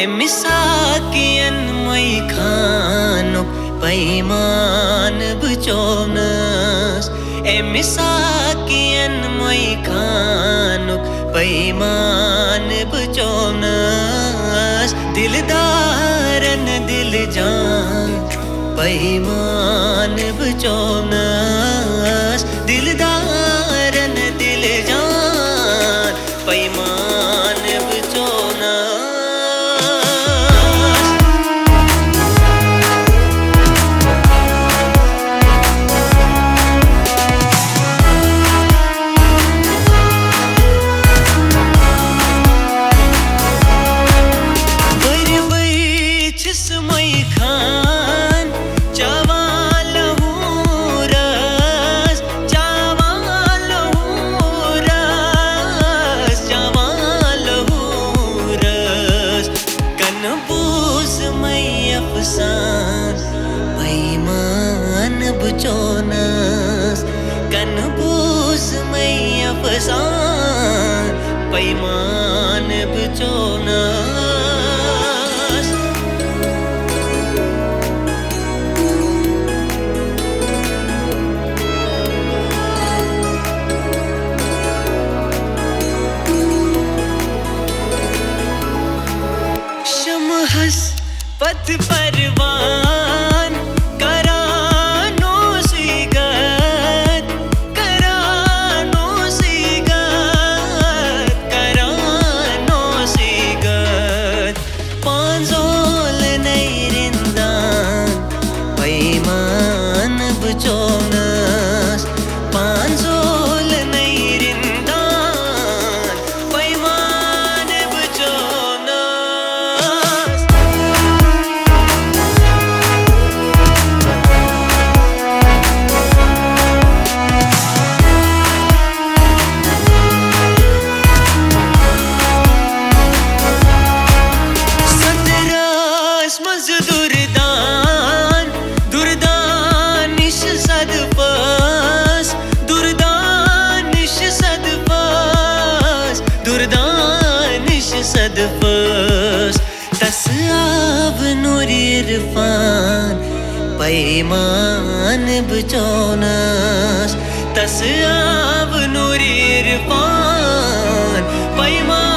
Aem Sakiyan moikhaanuk pymaan chownas Aem Sakiyan moikhaanuk pymaan chownas Dildaaran diljaan pymaan chownas Dildaaran diljaan pymaan chownas moikhaan chawaan lahoo ras chawaan lahoo ras kan boozmy afsaan pymaan chownas kan boozmy afsaan pymaan chownas Shamhas Pateh Parwaan Karaan ousii gath Karaan ousii gath Panzol nahi Rindaan Pymaan chownas Panzol nahi Rindaan Pymaan chownas Durdaan Durdanish sadfas Durdanish sadfas Durdanish sadfas Saeb Noor-E Erfaan pymaan chownas Saeb Noor-E Erfaan pymaan